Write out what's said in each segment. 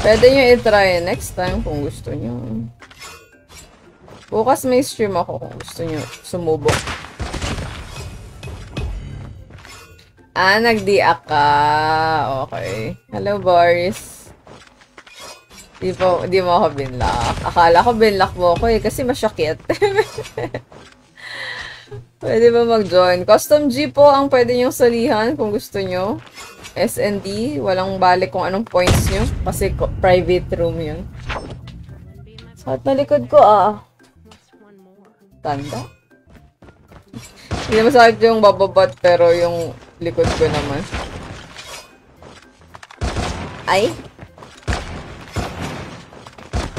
Pwede nyo i-try next time kung gusto nyo. Bukas may stream ako kung gusto nyo sumubok. Nag-dia ka. Okay. Hello, Boris. Di mo ako binlock. Akala ko binlock mo ako kasi masyakit. Pwede ba mag-join? Custom G po ang pwede nyong salihan kung gusto nyo. SND. Walang balik kung anong points nyo. Kasi private room yun. Sakit na likod ko Tanda? Hindi naman sakit yung bababat pero yung likod ko naman. Ay?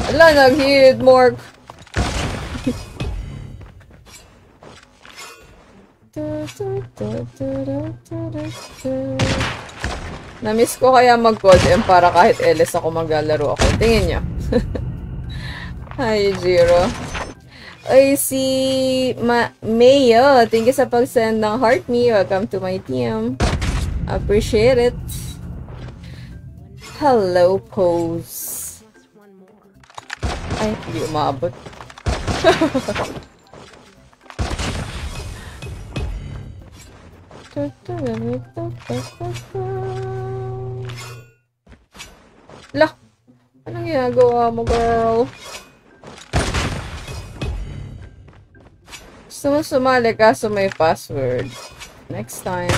Ala, nag-hit, Morg. Namiss ko kaya mag-code para kahit LS ako maglalaro ako. Tingin nyo. Hi, Jiro. Ay, si Mayo. Thank you sa pag-send ng heart me. Welcome to my team. Appreciate it. Hello, Pose. Ay, hindi umabot. Lah! Anong ginagawa mo, girl? Gusto mo sumali kaso may password. Next time.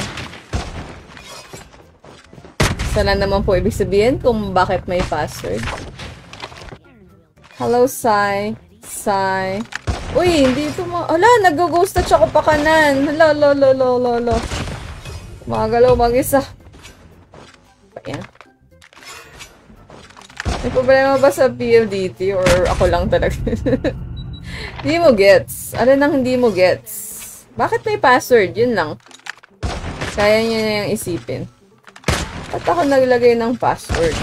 Sana naman po ibig sabihin kung bakit may password. Hello, Sai. Sai. Uy, hindi ito mo. Hala, nag-ghost touch ako pa kanan. Hala, lolo. Magalaw mag-isa. Ayan. May problema ba sa PLDT or ako lang talaga? Hindi mo gets. Ano nang hindi mo gets? Bakit may password? Yun lang. Kaya niya na yung isipin. At ako naglagay ng password.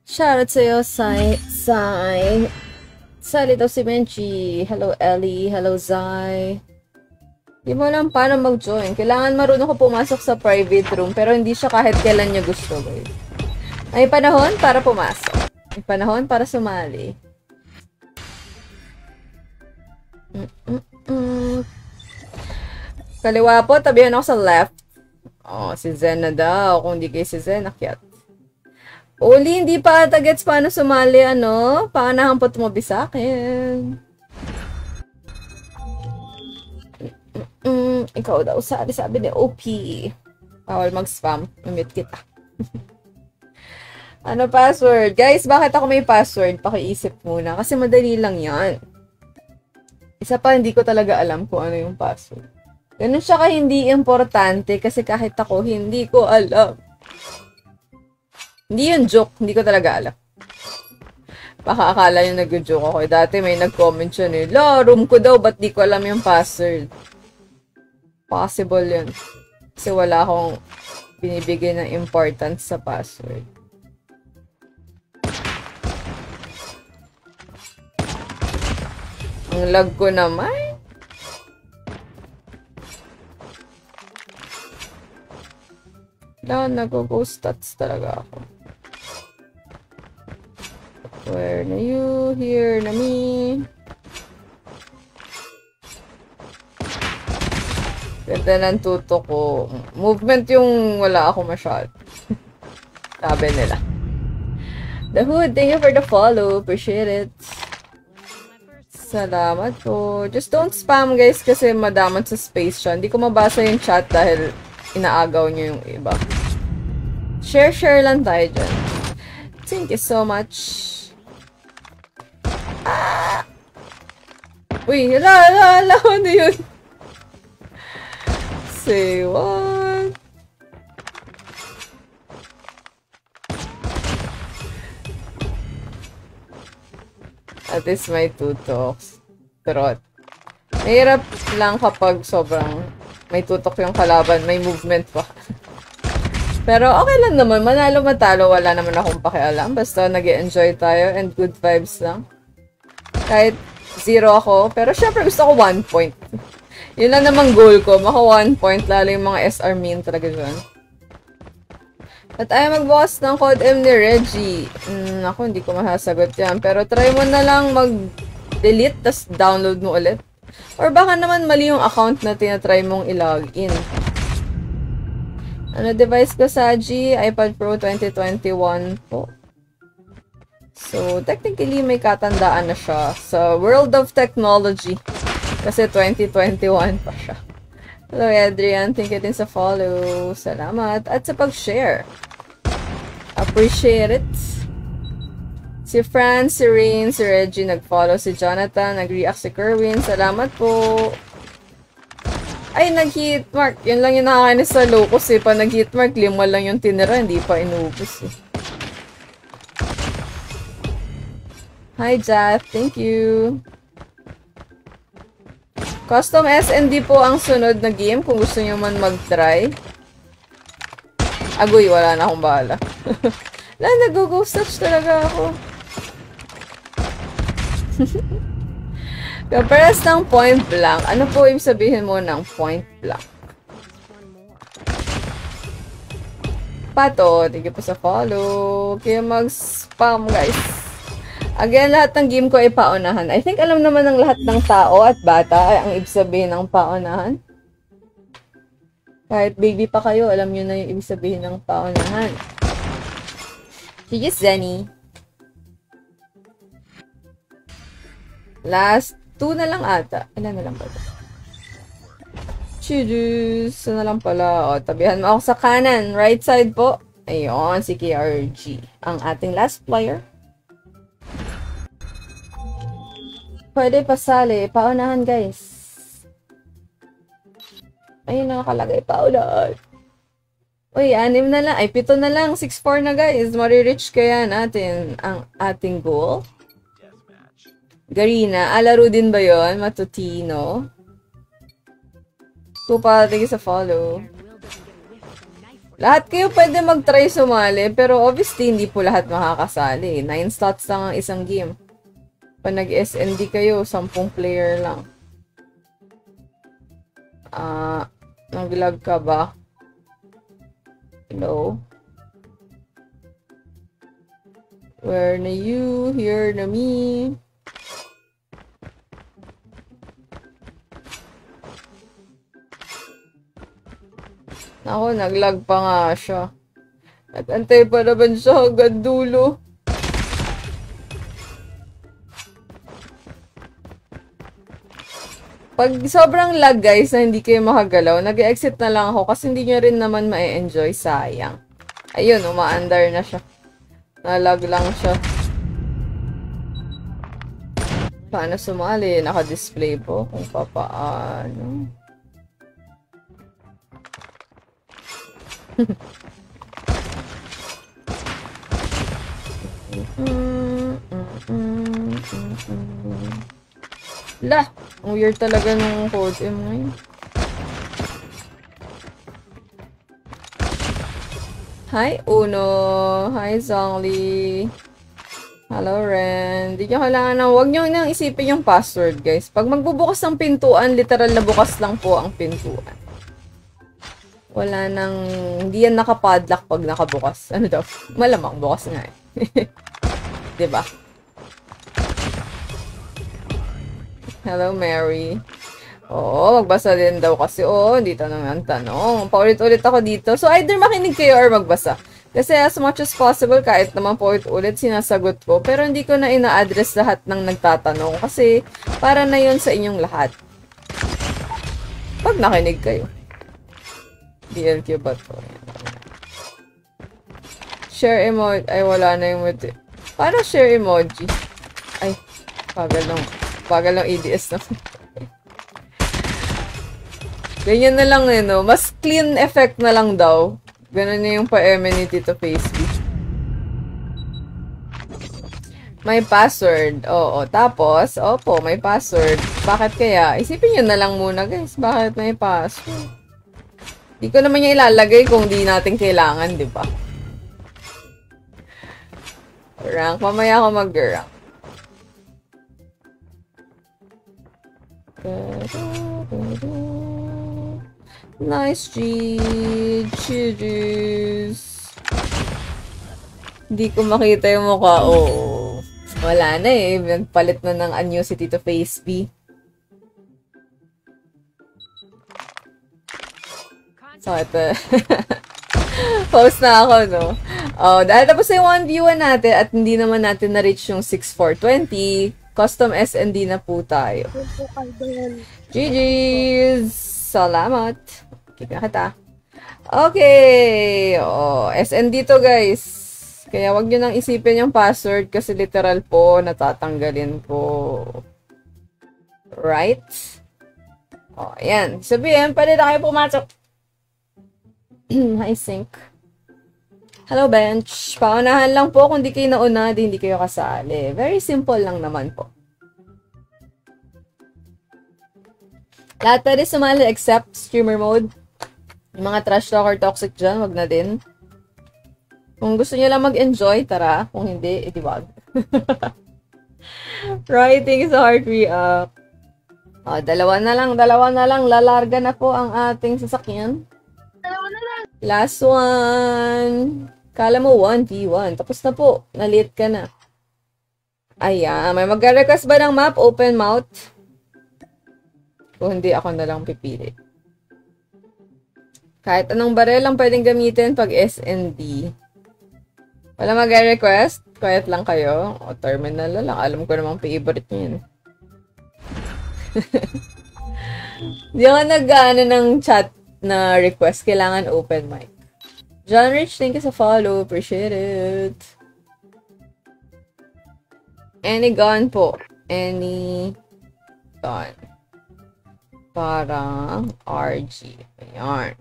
Shoutout sa'yo, Sai. Sali daw si Menchi. Hello, Ellie. Hello, Zai. Di mo alam paano mag-join. Kailangan marunong ko pumasok sa private room pero hindi siya kahit kailan niya gusto, guys. May panahon para pumasok. May panahon para sumali. Kaliwa po, tabihan ako sa left. Oh, si Zen na daw. Kung hindi kayo si Zen, akyat. Uli, hindi pa ata gets paano sumali, ano? Paanahan po tumabi sa akin. Ikaw daw, sabi ni OP. Bawal mag-spam. Namute kita. Ano password? Guys, bakit ako may password? Pakiisip muna. Kasi madali lang yan. Isa pa, hindi ko talaga alam kung ano yung password. Ganun siya ka hindi importante kasi kahit ako, hindi ko alam. Hindi yun joke. Hindi ko talaga alam. Baka akala yung nag-joke ako. Dati may nag-comment siya La, room ko daw. Ba't di ko alam yung password? Possible yun. Kasi wala akong binibigay ng importance sa password. Ang lag ko naman. Nag-ghost stats talaga ako. Where na you? Here na me. Ganda ng tuto ko. Movement yung wala ako masyad. Sabi nila. The Hood, thank you for the follow. Appreciate it. Salamat po. Just don't spam guys kasi madaman sa space siya. Hindi ko mabasa yung chat dahil inaagaw nyo yung iba. Share lang tayo dyan. Thank you so much. Uy, hala, ano yun? Say what? At least may tutok. Pero, mahirap lang kapag sobrang may tutok yung kalaban, may movement pa. Pero okay lang naman, manalo matalo, wala naman akong pakialam. Basta nag-enjoy tayo and good vibes lang. Kahit 0 ako, pero syempre gusto ko 1 point. Yun lang namang goal ko. Maka 1 point. Lalo yung mga SR main talaga dyan. At ayaw magbukas ng code M ni Reggie. Ako, hindi ko masasagot yan. Pero try mo na lang mag-delete, tas download mo ulit. Or baka naman mali yung account na tinatry mong i-login. Ano device ko, Saji? iPad Pro 2021 po. So, technically, may katandaan na siya sa world of technology. Kasi 2021 pa siya. Hello, Adrian. Thank you din sa follow. Salamat. At sa pag-share. Appreciate it. Si Fran, si Rain, si Reggie nag-follow. Si Jonathan, nag-react si Kerwin. Salamat po. Ay, nag-hitmark. Yun lang yung nakakainis sa locus eh. Pa nag-hitmark, 5 lang yung tinira. Hindi pa inubos eh. Hi, Jaff. Thank you. Custom SND po ang sunod na game kung gusto nyo man mag-try. Agoy, wala na akong bahala. Wala, nag-ghost touch talaga ako. Kapares ng point blank. Ano po ibig sabihin mo ng point blank? Pato, thank you po sa follow. Kaya mag-spam, guys. Again, lahat ng game ko ay paunahan. I think alam naman ng lahat ng tao at bata ay ang ibig sabihin ng paunahan. Kahit baby pa kayo, alam nyo na yung ibig sabihin ng paunahan. Sige, Zenny. Last 2 na lang ata. Ilan na lang ba ito? Chidus. Na lang pala. O, tabihan mo ako sa kanan. Right side po. Ayun, si KRG. Ang ating last player. Pwede pasali. Paunahan, guys. Ayun, nakalagay. Paunahan. Uy, 6 na lang. Ay, 7 na lang. 6-4 na, guys. Maririch kaya natin ang ating goal. Garina. Laro din ba yun? Matutino. Tupa, tingin sa follow. Lahat kayo pwede mag-try sumali. Pero obviously, hindi po lahat makakasali. 9 slots lang ang isang game. Pag nag-SND kayo, 10 player lang. Nag-lag ka ba? Hello? Where na you? Here na me? Ako, nag-lag pa nga siya. Nag-antay pa naman siya hanggang dulo. Pag sobrang lag, guys, na hindi kayo makagalaw, nag-exit na lang ako kasi hindi nyo rin naman ma-enjoy. Sayang. Ayun, umaandar na siya. Nalag lang siya. Paano sumali? Naka-display po kung papaano. Lah! Ang weird talaga ng code M ngayon. Hi, Uno! Hi, Zongli! Hello, Ren! Di nyo kailangan na, huwag nyo nang isipin yung password, guys. Pag magbubukas ng pintuan, literal na bukas lang po ang pintuan. Wala nang, hindi yan nakapadlock pag nakabukas. Ano daw? Malamang, bukas nga eh. Diba? Hello, Mary. Oo, magbasa din daw kasi. Oo, dito naman tanong. Paulit-ulit ako dito. So, either makinig kayo or magbasa. Kasi as much as possible, kahit naman paulit-ulit, sinasagot ko. Pero hindi ko na ina-address lahat ng nagtatanong. Kasi, para na yun sa inyong lahat. Pag nakinig kayo. DLQ ba to? Share emoji. Ay, wala na yung emoji. Para share emoji. Ay, pagal ng EDS na. Ganyan na lang eh, no? Mas clean effect na lang daw. Ganun na yung pa-eme ni Tito Facebook. May password. Oo. Tapos, opo, may password. Bakit kaya? Isipin nyo na lang muna, guys. Bakit may password? Di ko naman yung ilalagay kung di natin kailangan, di ba? Rank. Mamaya ako mag-rank. Nice, G. Cheers. Hindi ko makita yung mukha. Oh, wala na eh. Nagpalit na ng anyo si Tito Face B. So, ito. Post na ako, no? Oh, dahil tapos na yung 1v1 natin at hindi naman natin na-reach yung 6,420, custom SND na po tayo. GG's! Salamat! Kika kita. Okay! Oh, SND to, guys. Kaya wag nyo nang isipin yung password kasi literal po natatanggalin ko. Right? Oh, ayan. Sabihin, pwede na kayo pumasok. Hi, Sync. Hello, Bench. Paunahan lang po. Kung di kayo nauna, di hindi kayo kasali. Very simple lang naman po. Lahat pwede sumali except streamer mode. Yung mga trash talk or toxic dyan, wag na din. Kung gusto niyo lang mag-enjoy, tara. Kung hindi, edi wag. Right, thank you sa heart react. Oh, dalawa na lang. Lalarga na po ang ating sasakyan. Last one. Kala mo 1v1. Tapos na po. Nalit ka na. Ayan. May mag-request ba ng map? Open mouth. Kung hindi, ako na lang pipili. Kahit anong barel lang pwedeng gamitin pag SND. Wala mag-request? Quiet lang kayo. O terminal na lang. Alam ko namang favorite nyo yun. Di ako nag-ano ng chat na request, kailangan open mic. John Rich, thank you sa follow. Appreciate it. Any gun po. Any gun. Parang RG. Ayan.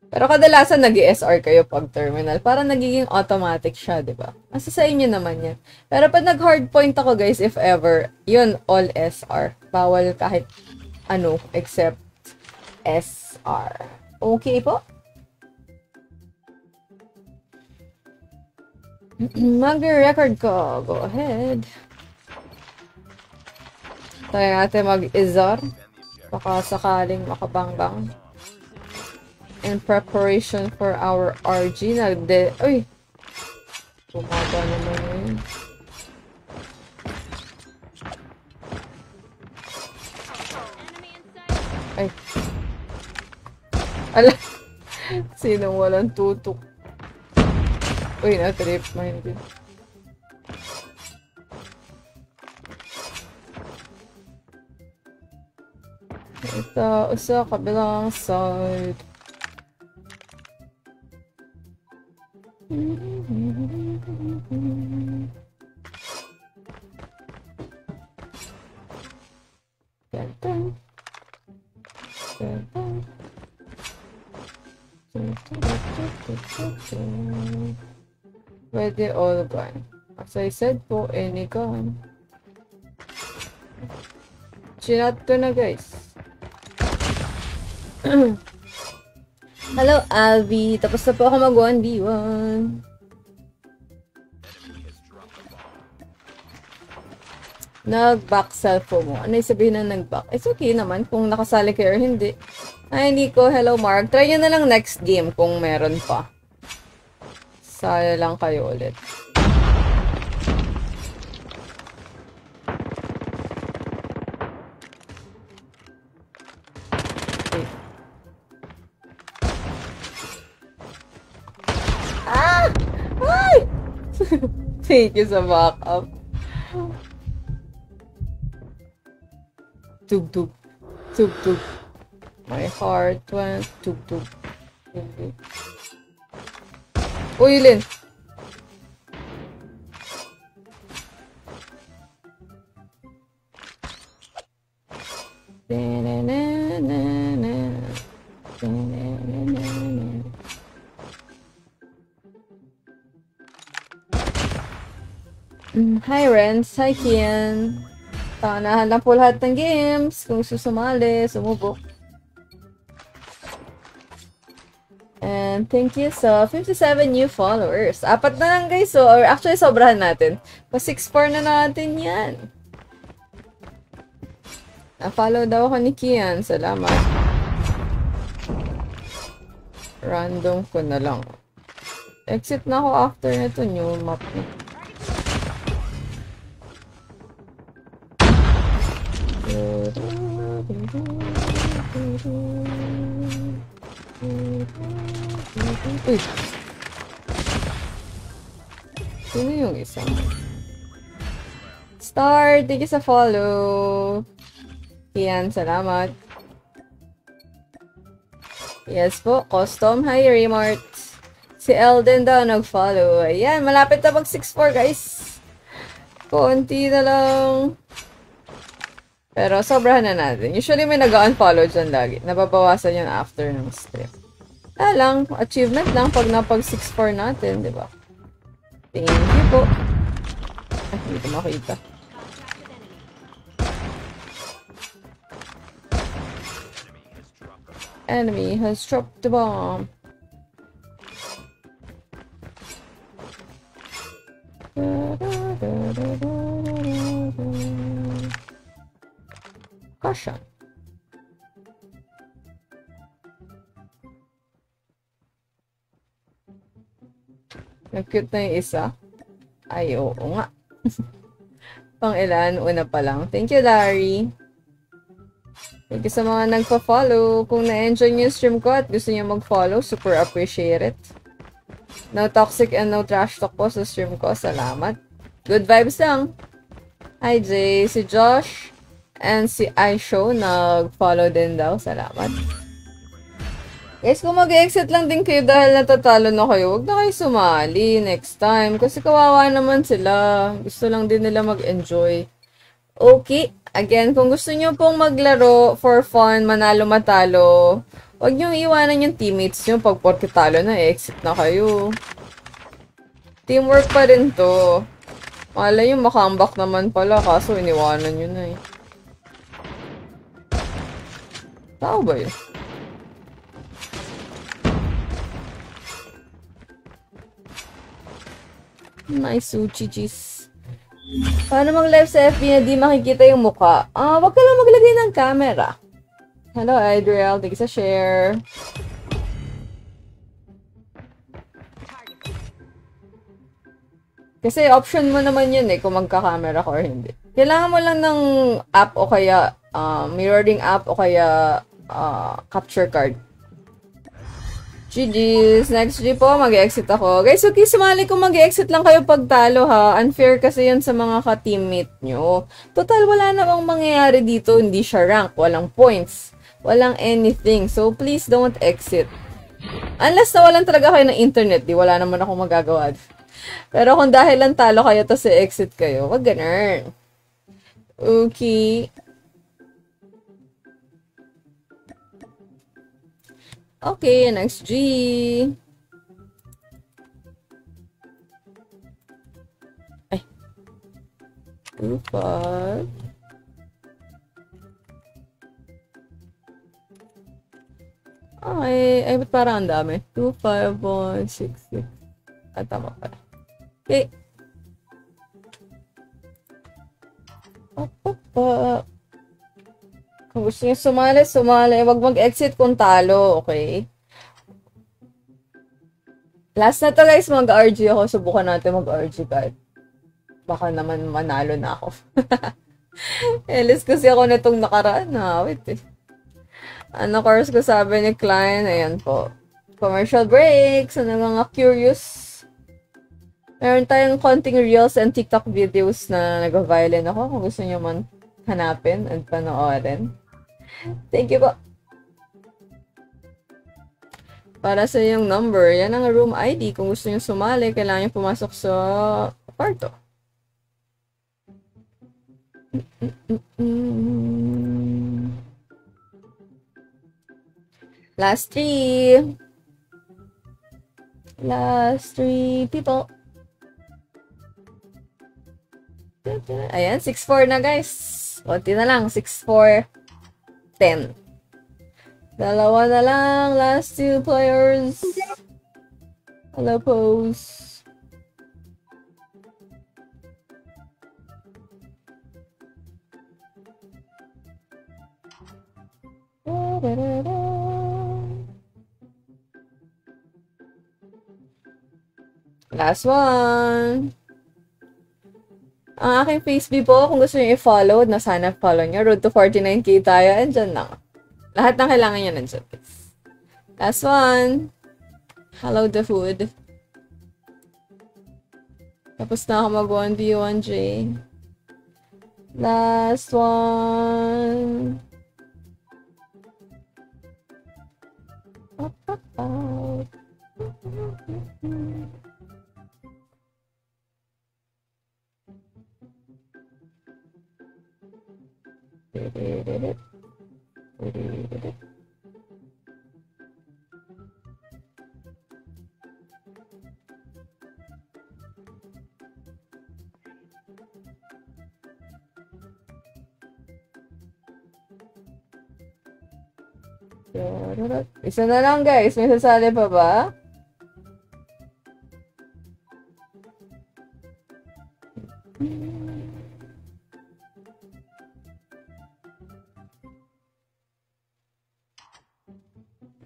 Pero kadalasan nag-SR kayo pag terminal. Parang nagiging automatic siya, di ba? Asa sa inyo naman yan. Pero pag nag-hardpoint ako, guys, if ever, yun, all SR. Bawal kahit ano, except SR. Okay po? Mag-record ko. Go ahead. Tayo natin mag-izar. Baka sakaling makabangbang. In preparation for our RG. Uy! Bumaba naman yun. Ay. Ala. Sinong walang tutok? Uy, na-trip. Minded. Ito, sa kabilang side. Pwede all gun. As I said po, any gun. Chinat ko na, guys. Hello, Alvi. Tapos na po ako mag-1v1. Nag-back cellphone mo. Ano yung sabihin na nag-back? It's okay naman kung nakasali kayo or hindi. Ay, Nico. Hello, Mark. Try nyo na lang next game kung meron pa. Sala lang kayo ulit. Ah! Ay! Thank you sa backup. Tug-tug. Tug-tug. My heart went tug-tug. Uy, Lin! Hi, Renz. Hi, Kian. Tanahan lang po lahat ng games. Kung susumali, sumubok. And thank you sa 57 new followers. Apat na lang, guys. So, or actually, sobrahan natin. Pa 6-4 na natin yan. Na-follow daw ako ni Kian. Salamat. Random ko na lang. Exit na ako after nito new map na. Uy! Sino yung isa? Star! Thank you sa follow! Kian, salamat. Yes po, custom. Hi, Raymart. Si Elden daw nag-follow. Ayan, malapit na mag 6-4, guys. Konti na lang. Pero sobrahan na natin. Usually may nag-unfollow dyan lagi. Nababawasan yan after ng stream. Lang, achievement lang pag napag 6-4 natin, di ba? Thank you po. Ay, hindi ko makita. Enemy has dropped the bomb. Caution. Nag-cute na yung isa. Ay, oo nga. Pang ilan? Una pa lang. Thank you, Larry. Thank you sa mga nagpa-follow. Kung na-enjoy niyo yung stream ko at gusto niyo mag-follow, super appreciate it. No toxic and no trash talk po sa stream ko. Salamat. Good vibes lang. Hi, Jay. Si Josh and si iShow nag-follow din daw. Salamat. Guys, kung mag-exit lang din kayo dahil natatalo na kayo, huwag na kayo sumali next time. Kasi kawawa naman sila. Gusto lang din nila mag-enjoy. Okay. Again, kung gusto nyo pong maglaro for fun, manalo-matalo, huwag nyo iwanan yung teammates nyo pag porke talo na, exit na kayo. Teamwork pa rin to. Malay yung makambak naman pala, kaso iniwanan nyo na eh. Tao ba yun? Nice sushi cheese. Paano mag-live sa FB na di makikita yung mukha? Wag ka lang maglagay ng camera. Hello, Adriel. Thank you sa share. Kasi option mo naman yun eh, kung magka-camera ka or hindi. Kailangan mo lang ng app o kaya mirroring app o kaya capture card. GG's. Next G po, mag-exit ako. Guys, okay, sumali kung mag-exit lang kayo pag talo ha. Unfair kasi yan sa mga ka-teammate nyo. Total, wala namang mangyayari dito. Hindi siya rank. Walang points. Walang anything. So, please don't exit. Unless nawalan talaga kayo ng internet, di wala naman akong magagawa. Pero kung dahil lang talo kayo to sa exit kayo, wag ganun. Okay. Okay, next G. Ay. 2-5. Okay. Ay, ba't parang ang dami? 2-5-1-6-6. Tama pala. Okay. Kung gusto niyo sumali, sumali. Huwag mag-exit kung talo, okay? Last na to guys, mag-RG ako. Subukan natin mag-RG kahit baka naman manalo na ako. Elis kasi ako nitong nakaraan na. Wait eh. Ano course ko sabi ni Klein? Ayan po. Commercial break. Sa mga curious. Meron tayong konting reels and TikTok videos na nag-violin ako. Kung gusto niyo man hanapin at panoorin. Thank you po. Para sa yung number, yan ang room ID. Kung gusto niyo sumali, kailangan niyo pumasok sa kwarto. Last three. Last three people. Ayan, 6-4 na guys. Konti na lang, 6-4, 10. Dalawa na lang, last two players. Hello, pose. Last one. Ang aking Facebook po, kung gusto niyo i-follow, na sana follow niyo. Road to 49k tayo. And dyan lang. Lahat ng kailangan niya nandyan. Last one. Hello the hood. Tapos na ako mag-1v1J. Last one. Isa na lang guys, may sasali pa ba?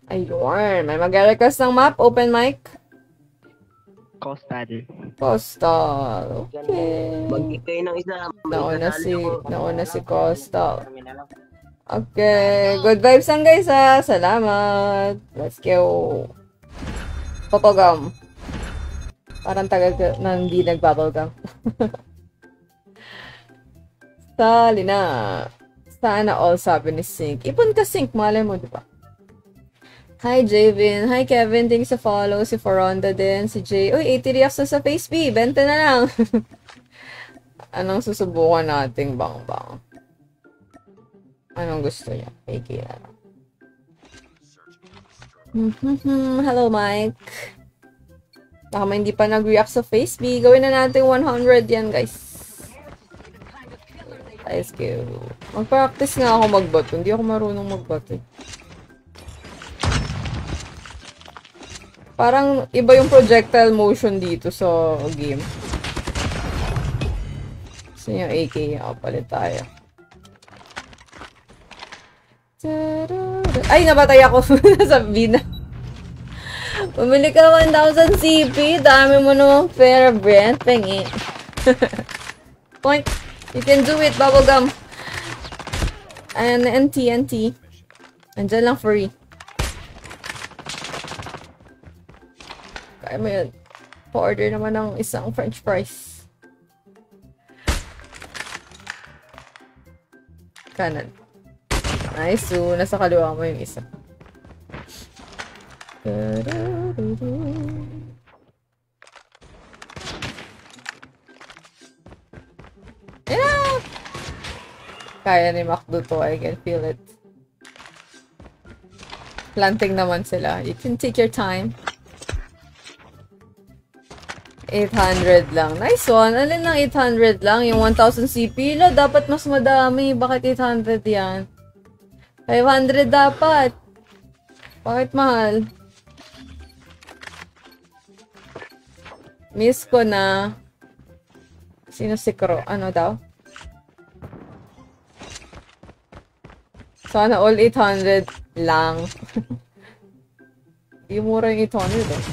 Ayun, may mag-request ng map, open mic. Coastal. Coastal, okay. Mag-ikay ng isa. Nauna si Coastal. Okay, good vibes lang guys ha. Salamat. Let's go. Popogum. Parang tagal na hindi nag-bubblegum. Sali na. Sana all sabi ni Sync. Ipon ka Sync, malay mo, diba? Hi Javin. Hi Kevin. Thanks sa follow. Si Foronda din. Si Jay. Uy, 80 reacts na sa FaceB. 20 na lang. Anong susubukan nating bang-bang? Anong gusto niya? AK na lang. Hello, Mike. Baka may hindi pa nag-react sa FaceB. Gawin na natin 100 yan, guys. Let's go. Mag-practice nga ako mag-bot. Hindi ako marunong mag-bot eh. Parang iba yung projectile motion dito sa game. Gusto niyo AK? Palit tayo. Ay, nabatay ako. Nasabi na. Pumili ka 1,000 CP. Dami mo namang fair brand. Pengi. Point. You can do it, bubblegum. And NT. Andyan lang free. Kaya mo yun. Pa-order naman ng isang french fries. Kanan. Nice. So, nasa kaliwa mo yung isa. Yeah! Kaya ni Macdo to. I can feel it. Planting naman sila. You can take your time. 800 lang. Nice one. Alin ng 800 lang? Yung 1,000 CP la, dapat mas madami. Bakit 800 yan? 500 dapat. Bakit mahal? Miss ko na. Sino si Kro? Ano daw? Sana all 800 lang. Yung mura yung 800 eh.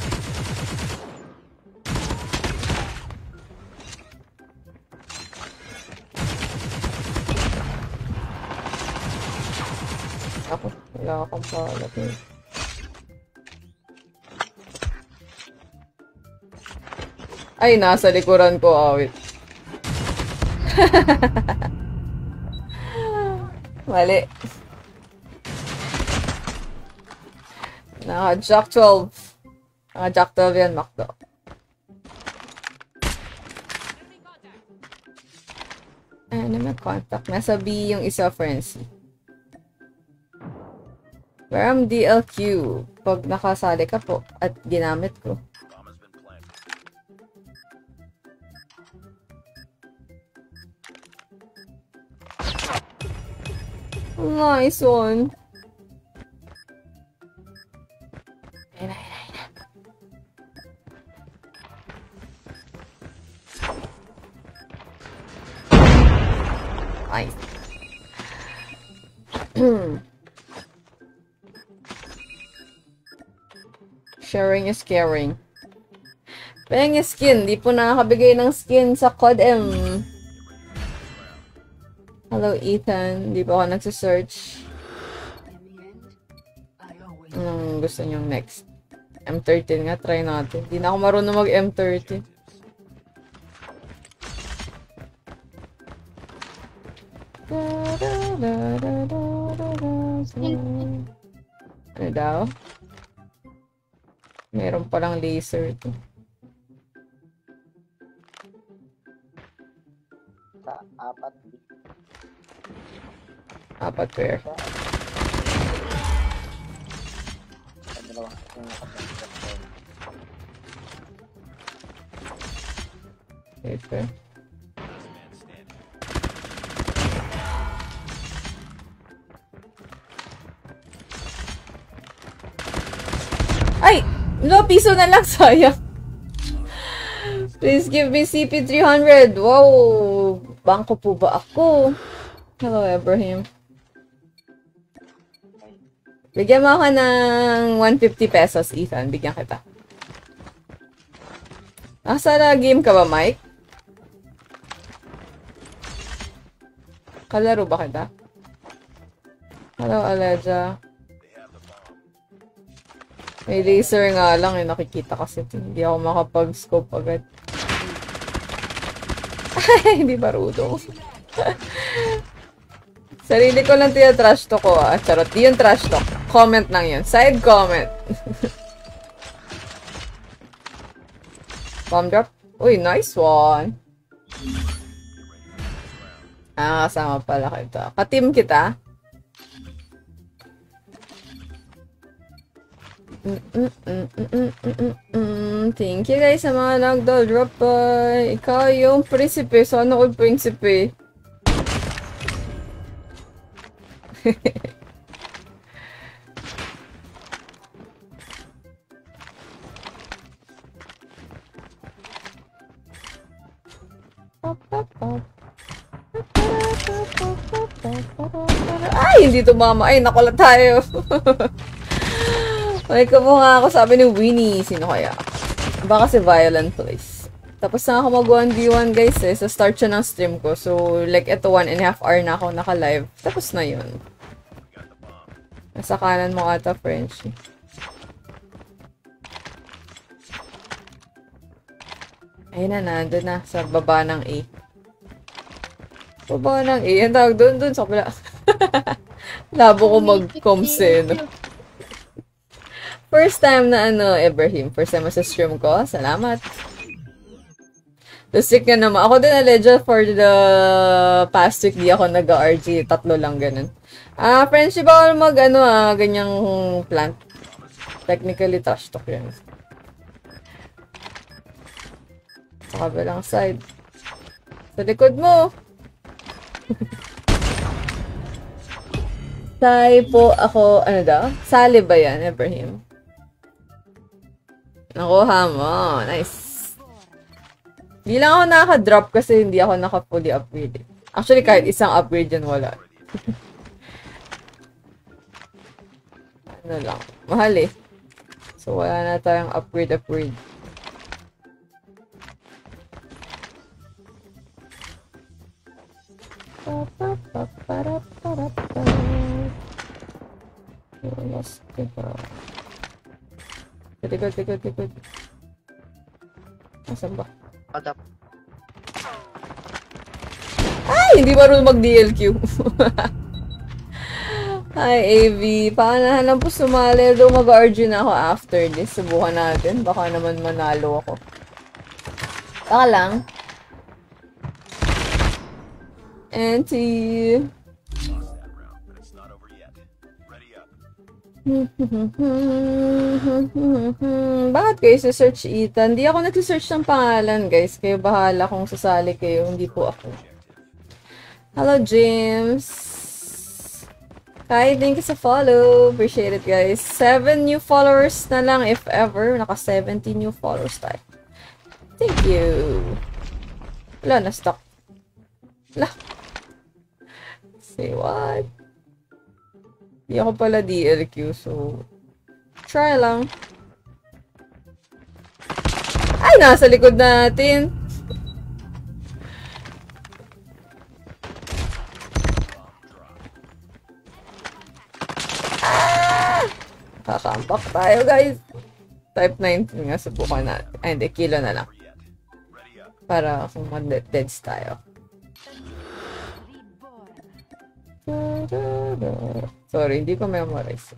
Ako, wala akong palat eh. Ay, nasa likuran ko, awit. Mali. Naka-Jack 12. Naka-Jack 12 yan, Macdo. Enemy contact. Nasa B yung isa, Frenzy. Parang DLQ pag nakasali ka po at ginamit ko. Nice one. Nice. Sharing is caring. Pengen skin. Di po nakakabigay ng skin sa COD M. Hello, Ethan. Di pa ako nagsisearch. Anong gusto niyong next? M13 nga. Try natin. Di na ako marunong mag M13. Ano daw? Meron palang laser to. Sa apat. Apat pair. Sa dalawa. Wait pair. Ay! No, piso na lang. Sayang. Please give me CP300. Wow! Bangko po ba ako? Hello, Ibrahim. Bigyan mo ako ng 150 pesos, Ethan. Bigyan kita. Asa na game ka ba, Mike? Kalaro ba kita? Hello, Aleja. May laser nga lang, nakikita kasi hindi ako makapag-scope agad. Ay, hindi marunong. Sarili ko lang trash talk ko, ah. Charot, di yung trash talk. Comment lang yun. Side comment. Bomb drop. Uy, nice one. Ah, kasama pala kita. Ka-team kita. Thank you guys sa mga nagdo-drop by. Ikaw yung prinsipe. Sana all prinsipe. Ay, hindi tumama. Ay, nakulat tayo. May kamukha ako, sabi ni Winnie. Sino kaya? Baka si Violent Place. Tapos na ako mag 1v1 guys eh. Sa start siya ng stream ko. So, like ito 1.5 hour na ako naka-live. Tapos na yun. Nasa kanan mo ata, Frenchie. Ayun na, nandun na. Sa baba ng A. Baba ng A. Ang tawag doon sa kapila. Labo ko mag-coms eh, no? First time na Ibrahim. First time sa stream ko. Salamat. Lusik na naman. Ako din Aleja for the past week. Di ako nag-RG. 3 lang ganun. Friendship ako mag ganyang plant. Technically trash talk yan. Sa kabilang side. Sa likod mo. Say po ako, ano daw? Sali ba yan, Ibrahim? Nakuha mo. Nice. Hindi lang ako nakaka-drop kasi hindi ako naka-fully upgrade. Actually, kahit isang upgrade yan, wala. Ano lang. Mahal eh. So, wala na tayong upgrade. Tikod. Asan ba? Ay! Hindi marunong mag-DLQ. Hi, AV. Paanahan lang po sumali. Doon mag-RG na ako after this. Subukan natin. Baka naman manalo ako. Baka lang. Auntie. Bakit kayo search Ethan? Hindi ako nag-search ng pangalan, guys. Kayo bahala kung sasali kayo. Hindi po ako. Hello, James. Hi, thank you sa follow. Appreciate it, guys. 7 new followers na lang, if ever. Naka 70 new followers tayo. Thank you. Wala, na-stock. Wala. Say what? Hindi ako pala DLQ, so try lang. Ay, nasa likod natin. Kakampak tayo, guys. Type 19 nga, subukan natin. Ay, hindi, kilo na lang. Para kung mag-deads tayo. Sorry, hindi ko memorize.